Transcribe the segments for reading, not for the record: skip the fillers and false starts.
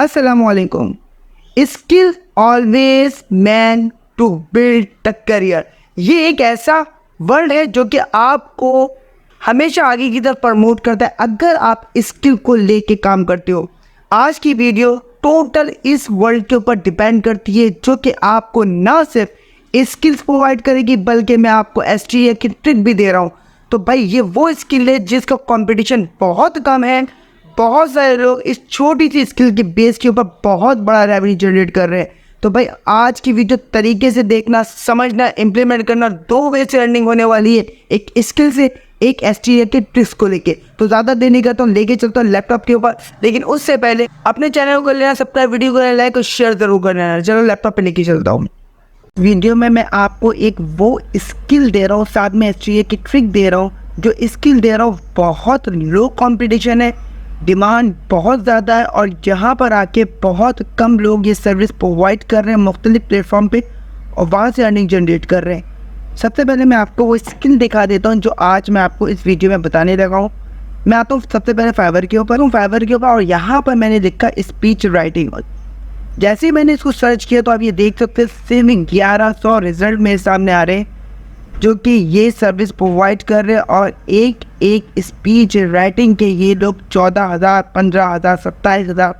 अस्सलामुअलैकुम। Skill always man to build the career. ये एक ऐसा वर्ड है जो कि आपको हमेशा आगे की तरफ प्रमोट करता है अगर आप स्किल को लेके काम करते हो। आज की वीडियो टोटल इस वर्ड के ऊपर डिपेंड करती है जो कि आपको ना सिर्फ स्किल्स प्रोवाइड करेगी बल्कि मैं आपको STA की ट्रिक भी दे रहा हूँ। तो भाई ये वो स्किल है जिसका कंपटीशन बहुत कम है। बहुत सारे लोग इस छोटी सी स्किल के बेस के ऊपर बहुत बड़ा रेवेन्यू जनरेट कर रहे हैं। तो भाई आज की वीडियो तरीके से देखना, समझना, इम्प्लीमेंट करना, दो वे से अर्निंग होने वाली है, एक स्किल से, एक STA के ट्रिक्स को लेके। तो ज़्यादा देर नहीं करता हूँ, लेके चलता हूँ लैपटॉप के ऊपर। लेकिन उससे पहले अपने चैनल को लेना सब्सक्राइब, वीडियो को लाइक और शेयर जरूर करना। चलो लैपटॉप पे लेके चलता हूँ। वीडियो में मैं आपको एक वो स्किल दे रहा हूँ, साथ में STA की ट्रिक दे रहा हूँ। जो स्किल दे रहा हूँ बहुत लो कंपटीशन है, डिमांड बहुत ज़्यादा है और जहाँ पर आके बहुत कम लोग ये सर्विस प्रोवाइड कर रहे हैं मुख्तलिफ प्लेटफॉर्म पे और वहाँ से अर्निंग जनरेट कर रहे हैं। सबसे पहले मैं आपको वो स्किल दिखा देता हूँ जो आज मैं आपको इस वीडियो में बताने लगा हूँ। मैं आता हूँ सबसे पहले फाइवर के ऊपर और यहाँ पर मैंने लिखा स्पीच राइटिंग। जैसे ही मैंने इसको सर्च किया तो आप ये देख सकते हैं सिर्फ 1100 रिजल्ट मेरे सामने आ रहे हैं जो कि ये सर्विस प्रोवाइड कर रहे हैं। और एक स्पीच राइटिंग के ये लोग 14,000, 15,000, 27,000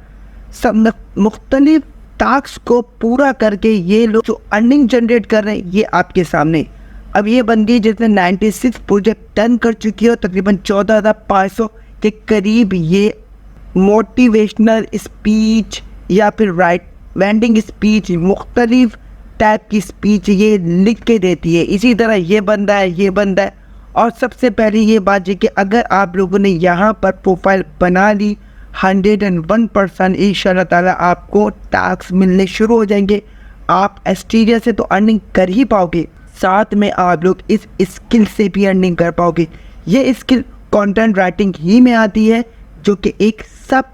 सब मुख्तलिफ टास्क को पूरा करके ये लोग जो अर्निंग जनरेट कर रहे हैं ये आपके सामने। अब ये बंदी जिसने 96 प्रोजेक्ट डन कर चुकी है और तकरीबन 14,500 के करीब ये मोटिवेशनल स्पीच या फिर वेंडिंग स्पीच, मुख्तलिफ टाइप की स्पीच ये लिख के देती है। इसी तरह ये बंदा है। और सबसे पहले ये बात है कि अगर आप लोगों ने यहाँ पर प्रोफाइल बना ली 101% इंशाल्लाह ताला आपको टास्क मिलने शुरू हो जाएंगे। आप STA से तो अर्निंग कर ही पाओगे, साथ में आप लोग इस स्किल से भी अर्निंग कर पाओगे। ये स्किल कंटेंट राइटिंग ही में आती है जो कि एक सब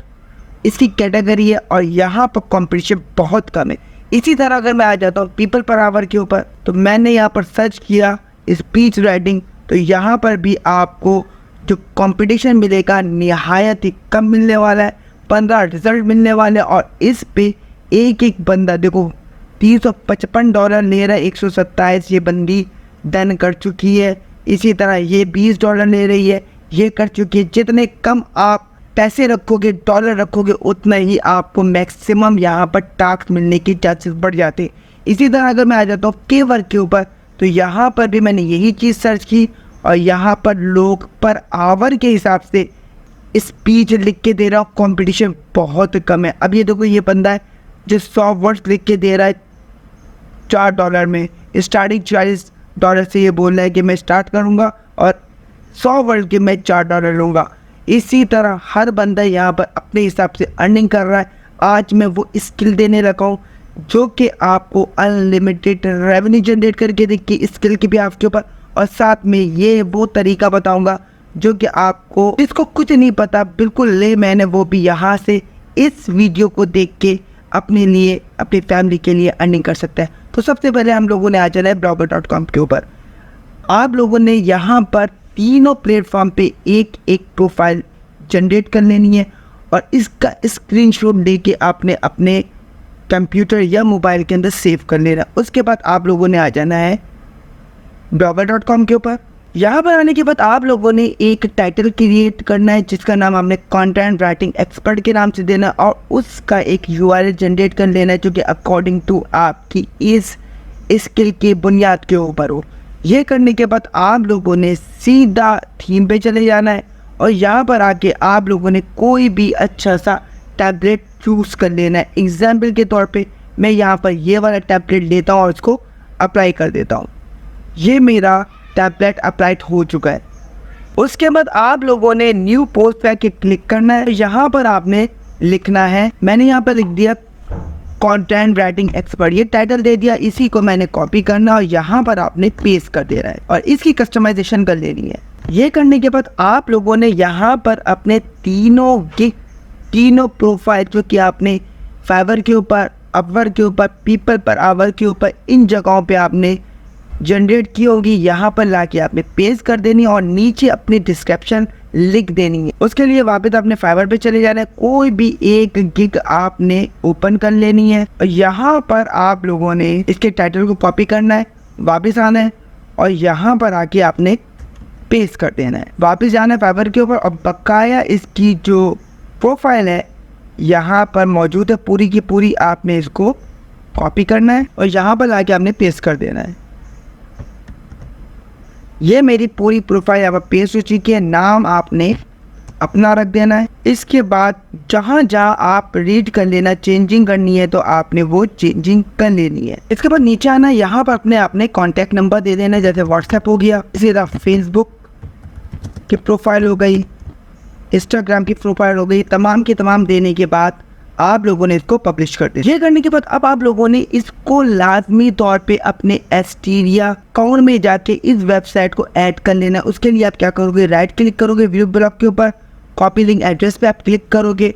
इसकी कैटेगरी है और यहाँ पर कंपटीशन बहुत कम है। इसी तरह अगर मैं आ जाता हूँ पीपल पर आवर के ऊपर तो मैंने यहाँ पर सर्च किया स्पीच राइटिंग, तो यहाँ पर भी आपको जो कंपटीशन मिलेगा निहायत ही कम मिलने वाला है। 15 रिजल्ट मिलने वाले और इस पे एक बंदा देखो $355 ले रहा है, 127 ये बंदी डन कर चुकी है। इसी तरह ये $20 ले रही है, ये कर चुकी है। जितने कम आप पैसे रखोगे, डॉलर रखोगे, उतना ही आपको मैक्सिमम यहाँ पर टास्क मिलने की चांसेस बढ़ जाते हैं। इसी तरह अगर मैं आ जाता हूँ K-वर्क के ऊपर तो यहाँ पर भी मैंने यही चीज़ सर्च की और यहाँ पर लोग पर आवर के हिसाब से स्पीच लिख के दे रहा हूँ, कंपटीशन बहुत कम है। अब ये देखो ये बंदा है जो 100 वर्ड्स लिख के दे रहा है $4 में। स्टार्टिंग $40 से ये बोल रहा है कि मैं स्टार्ट करूँगा और 100 वर्ड के मैं $4 लूँगा। इसी तरह हर बंदा यहाँ पर अपने हिसाब से अर्निंग कर रहा है। आज मैं वो स्किल देने लगा हूँ जो कि आपको अनलिमिटेड रेवेन्यू जनरेट करके देखिए स्किल के भी आपके ऊपर। और साथ में ये वो तरीका बताऊँगा जो कि आपको जिसको कुछ नहीं पता बिल्कुल ले मैंने वो भी यहाँ से इस वीडियो को देख के अपने लिए, अपनी फैमिली के लिए अर्निंग कर सकता है। तो सबसे पहले हम लोगों ने आ जाना है blogger.com के ऊपर। आप लोगों ने यहाँ पर तीनों प्लेटफॉर्म पे एक प्रोफाइल जनरेट कर लेनी है और इसका स्क्रीनशॉट लेके आपने अपने कंप्यूटर या मोबाइल के अंदर सेव कर लेना। उसके बाद आप लोगों ने आ जाना है blogger.com के ऊपर। यहाँ पर आने के बाद आप लोगों ने एक टाइटल क्रिएट करना है जिसका नाम आपने कंटेंट राइटिंग एक्सपर्ट के नाम से देना और उसका एक URL जनरेट कर लेना है जो कि अकॉर्डिंग टू आपकी इस स्किल के बुनियाद के ऊपर हो। ये करने के बाद आप लोगों ने सीधा थीम पे चले जाना है और यहाँ पर आके आप लोगों ने कोई भी अच्छा सा टैबलेट चूज़ कर लेना है। एग्जाम्पल के तौर पे मैं यहाँ पर ये वाला टैबलेट लेता हूँ और इसको अप्लाई कर देता हूँ। ये मेरा टैबलेट अप्लाइड हो चुका है। उसके बाद आप लोगों ने न्यू पोस्ट पे आके क्लिक करना है। यहाँ पर आपने लिखना है, मैंने यहाँ पर लिख दिया कंटेंट राइटिंग एक्सपर्ट, ये टाइटल दे दिया। इसी को मैंने कॉपी करना और यहाँ पर आपने पेस्ट कर देना है और इसकी कस्टमाइजेशन कर लेनी है। ये करने के बाद आप लोगों ने यहाँ पर अपने तीनों प्रोफाइल जो कि आपने फाइवर के ऊपर, अपवर्क के ऊपर, पीपल पर आवर के ऊपर, इन जगहों पे आपने जनरेट की होगी यहाँ पर लाके आपने पेस्ट कर देनी है और नीचे अपनी डिस्क्रिप्शन लिख देनी है। उसके लिए वापस आपने फाइवर पे चले जाना है, कोई भी एक गिग आपने ओपन कर लेनी है और यहाँ पर आप लोगों ने इसके टाइटल को कॉपी करना है, वापस आना है और यहाँ पर आके आपने पेस्ट कर देना है। वापस जाना है फाइवर के ऊपर और बकाया इसकी जो प्रोफाइल है यहाँ पर मौजूद है, पूरी की पूरी आपने इसको कॉपी करना है और यहाँ पर लाके आपने पेस्ट कर देना है। ये मेरी पूरी प्रोफाइल यहाँ पर पेस्ट हो चुकी है। नाम आपने अपना रख देना है। इसके बाद जहाँ जहाँ आप रीड कर लेना, चेंजिंग करनी है तो आपने वो चेंजिंग कर लेनी है। इसके बाद नीचे आना, यहाँ पर अपने कॉन्टैक्ट नंबर दे देना है, जैसे व्हाट्सएप हो गया, इसी तरह फेसबुक की प्रोफाइल हो गई, इंस्टाग्राम की प्रोफाइल हो गई, तमाम के तमाम देने के बाद आप लोगों ने इसको पब्लिश कर दिया। ये करने के बाद अब आप लोगों ने इसको लाजमी तौर पे अपने एस्टीरिया अकाउंट में जाके इस वेबसाइट को ऐड कर लेना है। उसके लिए आप क्या करोगे, राइट क्लिक करोगे व्यू ब्लॉग के ऊपर, कॉपी लिंक एड्रेस पे आप क्लिक करोगे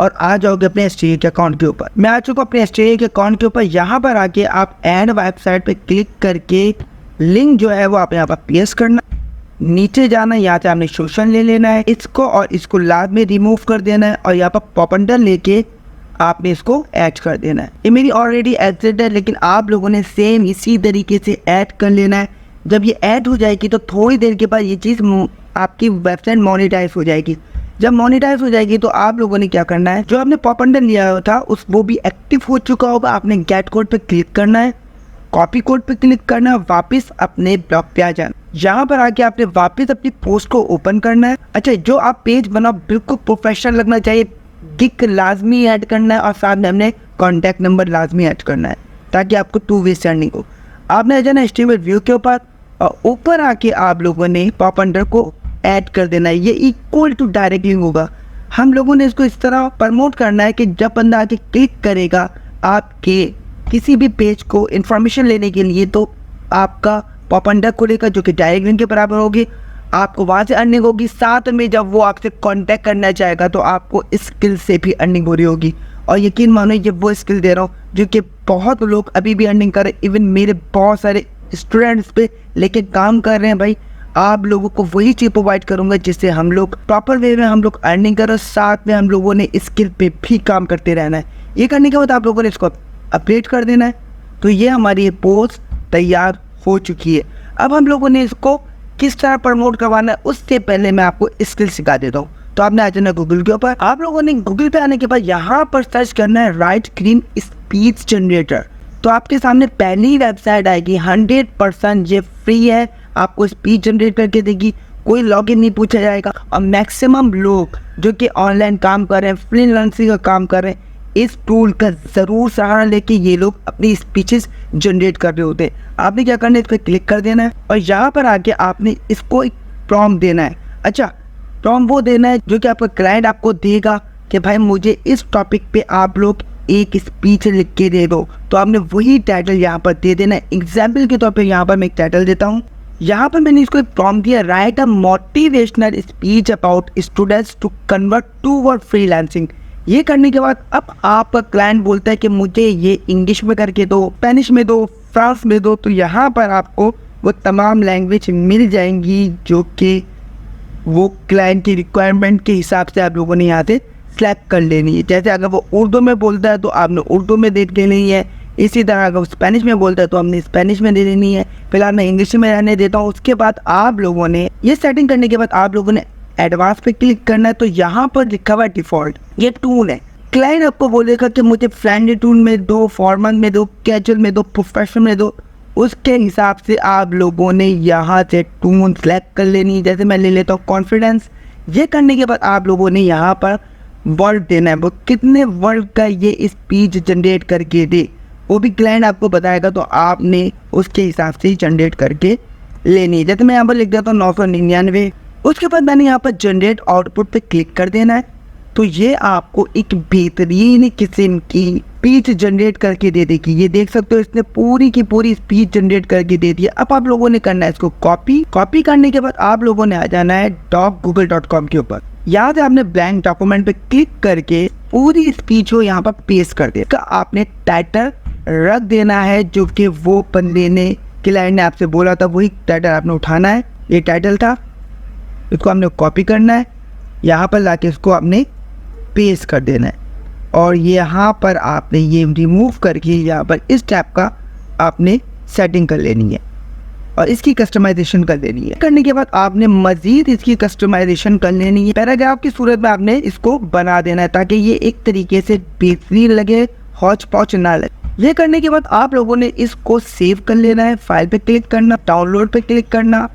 और आ जाओगे अपने एस्टीरिया के अकाउंट के ऊपर। मैं आ चुका हूँ अपने एस्टीरिया के अकाउंट के ऊपर। यहाँ पर आके आप ऐड वेबसाइट पे क्लिक करके लिंक जो है वो आप यहाँ पर पेस्ट करना, नीचे जाना, यहाँ से आपने सोशल ले लेना है इसको और इसको लाद में रिमूव कर देना है और यहाँ पर पॉपंडर लेके आपने इसको ऐड कर देना है। ये मेरी ऑलरेडी एडेड है, लेकिन आप लोगों ने सेम इसी तरीके से ऐड कर लेना है। जब ये ऐड हो जाएगी तो थोड़ी देर के बाद ये चीज़ आपकी वेबसाइट मोनेटाइज हो जाएगी। जब मोनेटाइज हो जाएगी तो आप लोगों ने क्या करना है, जो आपने पॉपंडर लिया था उस वो भी एक्टिव हो चुका होगा। आपने गेट कोड पे क्लिक करना है, कॉपी कोड पे क्लिक करना है, वापस अपने ब्लॉग पे आ जाना। यहाँ पर आके आपने वापस अपनी पोस्ट को ओपन करना है। अच्छा, जो आप पेज बनाओ बिल्कुल प्रोफेशनल लगना चाहिए, गिग लाजमी ऐड करना है और साथ में हमने कॉन्टैक्ट नंबर लाजमी ऐड करना है ताकि आपको 2 वे सेंडिंग हो। आपने आ जाना एचटीएमएल व्यू के ऊपर और ऊपर आके आप लोगों ने पॉपंडर को ऐड कर देना है। ये इक्वल टू डायरेक्ट लिंक होगा। हम लोगों ने इसको इस तरह प्रमोट करना है कि जब बंदा आके क्लिक करेगा आपके किसी भी पेज को इन्फॉर्मेशन लेने के लिए तो आपका पॉपंडर खुलेगा जो कि डायरेक्ट लिंक के बराबर होगी, आपको वहाँ से अर्निंग होगी। साथ में जब वो आपसे कांटेक्ट करना चाहेगा तो आपको स्किल से भी अर्निंग हो रही होगी। और यकीन मानो ये वो स्किल दे रहा हूँ जो कि बहुत लोग अभी भी अर्निंग कर रहे हैं। इवन मेरे बहुत सारे स्टूडेंट्स पे लेके काम कर रहे हैं। भाई आप लोगों को वही चीज़ प्रोवाइड करूँगा जिससे हम लोग प्रॉपर वे में हम लोग अर्निंग करें, साथ में हम लोगों ने स्किल पे भी काम करते रहना है। ये करने के बाद आप लोगों ने इसको अपडेट कर देना है। तो ये हमारी पोस्ट तैयार हो चुकी है। अब हम लोगों ने इसको किस तरह प्रमोट करवाना है उससे पहले मैं आपको स्किल सिखा देता हूँ। तो आपने आ जाना गूगल के ऊपर। आप लोगों ने गूगल पे आने के बाद यहाँ पर सर्च करना है राइट क्रीम स्पीच जनरेटर। तो आपके सामने पहली वेबसाइट आएगी, 100% ये फ्री है, आपको स्पीच जनरेट करके देगी, कोई लॉगिन नहीं पूछा जाएगा। और मैक्सिमम लोग जो कि ऑनलाइन काम कर रहे हैं, फ्रीलांसिंग का काम कर रहे हैं, इस टूल का ज़रूर सहारा लेके ये लोग अपनी स्पीचेस जनरेट कर रहे होते हैं। आपने क्या करना है, इस पर क्लिक कर देना है और यहाँ पर आके आपने इसको एक प्रॉम्प्ट देना है। अच्छा, प्रॉम्प्ट वो देना है जो कि आपका क्लाइंट आपको देगा कि भाई मुझे इस टॉपिक पे आप लोग एक स्पीच लिख के दे दो। तो आपने वही टाइटल यहाँ पर दे देना है। एग्जाम्पल के तौर पर यहाँ पर मैं एक टाइटल देता हूँ। यहाँ पर मैंने इसको एक प्रॉम्प्ट दिया, write a motivational speech about students to convert toward freelancing. ये करने के बाद अब आपका क्लाइंट बोलता है कि मुझे ये इंग्लिश में करके दो, स्पेनिश में दो, फ्रांस में दो। तो यहाँ पर आपको वो तमाम लैंग्वेज मिल जाएंगी जो कि वो क्लाइंट की रिक्वायरमेंट के हिसाब से आप लोगों ने यहाँ से सेलेक्ट कर लेनी है। जैसे अगर वो उर्दू में बोलता है तो आपने उर्दू में देख लेनी है। इसी तरह अगर वो स्पेनिश में बोलता है तो हमने स्पेनिश में दे देनी है। फिलहाल मैं इंग्लिश में रहने देता हूँ। उसके बाद आप लोगों ने ये सेटिंग करने के बाद आप लोगों ने एडवांस पे क्लिक करना है। तो यहाँ पर लिखा हुआ डिफ़ॉल्ट, ये टूल है। क्लाइंट आपको बोलेगा कि मुझे फ्रेंडली टूल में दो, फॉर्मल में दो, कैजुअल में दो, प्रोफेशनल में दो। उसके हिसाब से आप लोगों ने यहाँ से टूल सेलेक्ट कर लेनी है। जैसे मैं ले लेता हूँ कॉन्फिडेंस। ये करने के बाद आप लोगों ने यहाँ पर वर्ड देना है, वो कितने वर्ड का ये स्पीच जनरेट करके दे वो भी क्लाइंट आपको बताएगा। तो आपने उसके हिसाब से ही जनरेट करके लेनी है। जैसे मैं यहाँ पर लिख देता हूँ 999। उसके बाद मैंने यहाँ पर जनरेट आउटपुट पे क्लिक कर देना है। तो ये आपको एक बेहतरीन किस्म की स्पीच जनरेट करके दे देगी। ये देख सकते हो इसने पूरी की पूरी स्पीच जनरेट करके दे दी है। अब आप लोगों ने करना है इसको कॉपी करने के बाद आप लोगों ने आ जाना है docgoogle.com के ऊपर। यहाँ से आपने ब्लैंक डॉक्यूमेंट पे क्लिक करके पूरी स्पीच को यहाँ पर पेस्ट कर दिया। आपने टाइटल रख देना है जो कि वो बंदे ने क्लाइंट ने आपसे बोला था वही टाइटल आपने उठाना है। ये टाइटल था, इसको आपने कॉपी करना है, यहाँ पर लाके इसको आपने पेस्ट कर देना है और यहाँ पर आपने ये रिमूव करके यहाँ पर इस टाइप का आपने सेटिंग कर लेनी है और इसकी कस्टमाइजेशन कर लेनी है। करने के बाद आपने मज़ीद इसकी कस्टमाइजेशन कर लेनी है। पैराग्राफ की सूरत में आपने इसको बना देना है ताकि ये एक तरीके से बेहतरीन लगे, हौच पौच ना लगे। ये करने के बाद आप लोगों ने इसको सेव कर लेना है, फाइल पे क्लिक करना, डाउनलोड पे क्लिक करना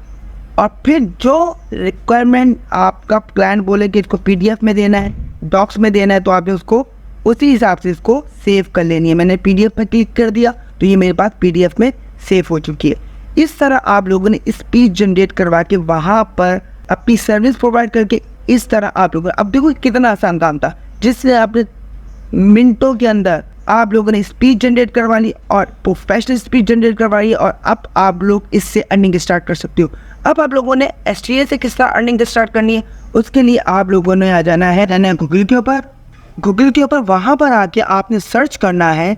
और फिर जो रिक्वायरमेंट आपका क्लाइंट बोले कि इसको PDF में देना है, डॉक्स में देना है, तो आपने उसको उसी हिसाब से इसको सेव कर लेनी है। मैंने PDF पर क्लिक कर दिया तो ये मेरे पास PDF में सेव हो चुकी है। इस तरह आप लोगों ने स्पीच जनरेट करवा के वहाँ पर अपनी सर्विस प्रोवाइड करके इस तरह आप लोगों ने, अब देखो कितना आसान काम था, जिससे आपने मिनटों के अंदर आप लोगों ने स्पीच जनरेट करवा ली और प्रोफेशनल स्पीच जनरेट करवा ली और अब आप लोग इससे अर्निंग स्टार्ट कर सकते हो। अब आप लोगों ने STA से किस तरह अर्निंग स्टार्ट करनी है, उसके लिए आप लोगों ने आ जाना है गूगल के ऊपर वहाँ पर आके आपने सर्च करना है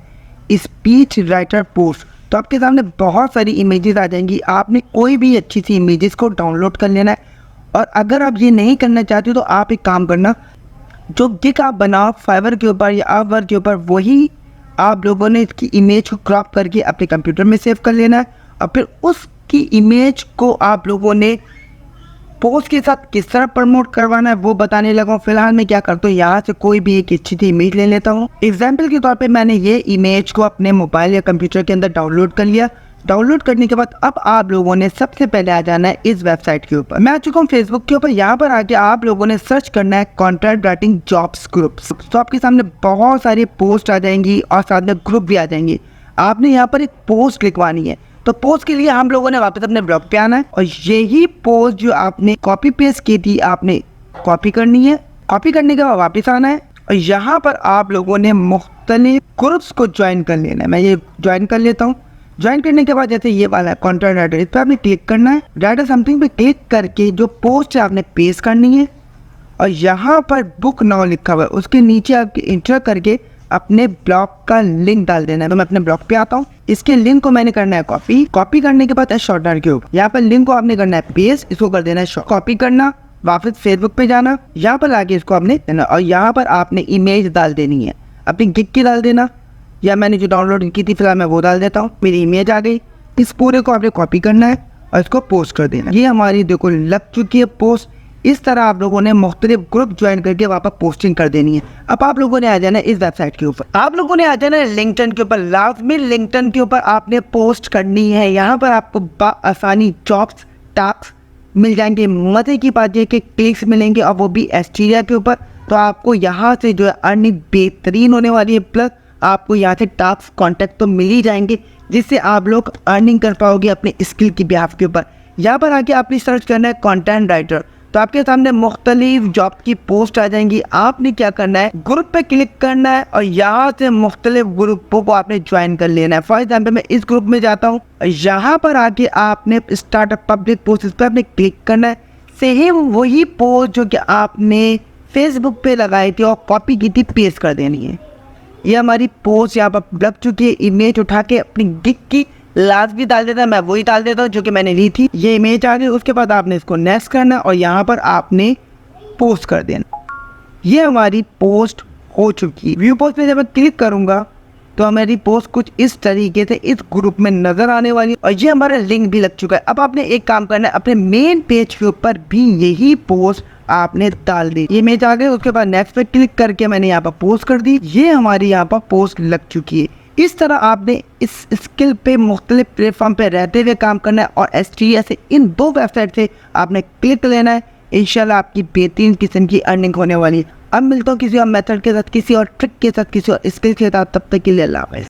स्पीच राइटर पोस्ट। तो आपके सामने बहुत सारी इमेजेस आ जाएंगी, आपने कोई भी अच्छी सी इमेजेस को डाउनलोड कर लेना है। और अगर आप ये नहीं करना चाहते हो तो आप एक काम करना, जो गिग आप बनाओ फाइवर के ऊपर या अपवर्क के ऊपर, वही आप लोगों ने इसकी इमेज को क्रॉप करके अपने कंप्यूटर में सेव कर लेना है और फिर उसकी इमेज को आप लोगों ने पोस्ट के साथ किस तरह प्रमोट करवाना है वो बताने लगा हूँ। फिलहाल मैं क्या करता हूँ, यहाँ से कोई भी एक अच्छी सी इमेज ले लेता हूँ। एग्जाम्पल के तौर पे मैंने ये इमेज को अपने मोबाइल या कंप्यूटर के अंदर डाउनलोड कर लिया। डाउनलोड करने के बाद अब आप लोगों ने सबसे पहले आ जाना है इस वेबसाइट के ऊपर। मैं आ चुका हूँ फेसबुक के ऊपर। यहाँ पर आके आप लोगों ने सर्च करना है कंटेंट राइटिंग जॉब्स ग्रुप्स। तो आपके सामने बहुत सारी पोस्ट आ जाएंगी और साथ में ग्रुप भी आ जाएंगे। आपने यहाँ पर एक पोस्ट लिखवानी है, तो पोस्ट के लिए हम लोगों ने वापस अपने ब्लॉग पे आना है और यही पोस्ट जो आपने कॉपी पेस्ट की थी आपने कॉपी करनी है। कॉपी करने के बाद वापस आना है और यहाँ पर आप लोगों ने मुख्तलिफ ग्रुप्स को ज्वाइन कर लेना है। मैं ये ज्वाइन कर लेता हूँ। ज्वाइन करने के बाद जैसे ये वाला है कंटेंट राइटर, इस पर आपने क्लिक करना है। राइटर समथिंग पे क्लिक करके जो पोस्ट है आपने पेस्ट करनी है और यहाँ पर बुक नाउ लिखा हुआ है उसके नीचे आपके इंटर करके अपने ब्लॉग का लिंक डाल देना है। तो मैं अपने ब्लॉग पे आता हूँ। इसके लिंक को मैंने करना है कॉपी करने के बाद शॉर्टनर के ऊपर यहाँ पर लिंक को आपने करना है पेस्ट, इसको कर देना है कॉपी करना, वापस फेसबुक पे जाना, यहाँ पर आके इसको आपने देना और यहाँ पर आपने इमेज डाल देनी है, अपनी गिग की डाल देना या मैंने जो डाउनलोड की थी फिलहाल मैं वो डाल देता हूँ। मेरी इमेज आ गई। इस पूरे को आपने कॉपी करना है और इसको पोस्ट कर देना। ये हमारी देखो लग चुकी है पोस्ट। इस तरह आप लोगों ने मुख्तलिफ ग्रुप ज्वाइन करके वहाँ पर पोस्टिंग कर देनी है। अब आप लोगों ने आ जाना है इस वेबसाइट के ऊपर। आप लोगों ने आ जाना है लिंक्डइन के ऊपर। लाजमी लिंक्डइन के ऊपर आपने पोस्ट करनी है। यहाँ पर आपको आसानी जॉब्स टास्क मिल जाएंगे। मजे की बात है कि क्लिक्स मिलेंगे और वो भी STA के ऊपर। तो आपको यहाँ से जो है अर्निंग बेहतरीन होने वाली है, प्लस आपको यहाँ से टास्क कॉन्टैक्ट तो मिल ही जाएंगे जिससे आप लोग अर्निंग कर पाओगे अपने स्किल की बिहाफ के ऊपर। यहाँ पर आके आपने सर्च करना है कंटेंट राइटर। तो आपके सामने मुख्तलिफ जॉब की पोस्ट आ जाएंगी। आपने क्या करना है, ग्रुप पे क्लिक करना है और यहाँ से मुख्तलिफ ग्रुपों को आपने ज्वाइन कर लेना है। फॉर एग्जाम्पल मैं इस ग्रुप में जाता हूँ। यहाँ पर आके आपने स्टार्ट पब्लिक पोस्ट पर आपने क्लिक करना है। सेम वही पोस्ट जो कि आपने फेसबुक पे लगाई थी और कॉपी की थी पेस्ट कर देनी है। ये हमारी पोस्ट यहाँ पर लग चुकी है। इमेज उठा के अपनी गिग की लास्ट भी डाल देता है, मैं वही डाल देता हूँ जो कि मैंने ली थी। ये इमेज आ गई। उसके बाद आपने इसको नेक्स्ट करना और यहाँ पर आपने पोस्ट कर देना। ये हमारी पोस्ट हो चुकी है। व्यू पोस्ट पे जब मैं क्लिक करूँगा तो हमारी पोस्ट कुछ इस तरीके से इस ग्रुप में नजर आने वाली है और ये हमारा लिंक भी लग चुका है। अब आपने एक काम करना है, अपने मेन पेज के ऊपर भी यही पोस्ट आपने डाल दी। ये इमेज आ गई। उसके बाद नेक्स्ट पे क्लिक करके मैंने यहाँ पर पोस्ट कर दी। ये हमारी यहाँ पर पोस्ट लग चुकी है। इस तरह आपने इस स्किल पे मुख्तलिफ प्लेटफॉर्म पे रहते हुए काम करना है और STA से इन दो वेबसाइट से आपने क्लिक लेना है। इंशाल्लाह आपकी बेहतरीन किस्म की अर्निंग होने वाली है। अब मिलता हूँ किसी और मेथड के साथ, किसी और ट्रिक के साथ, किसी और स्किल के साथ। तब तक के लिए अल्लाह हाफ़िज़।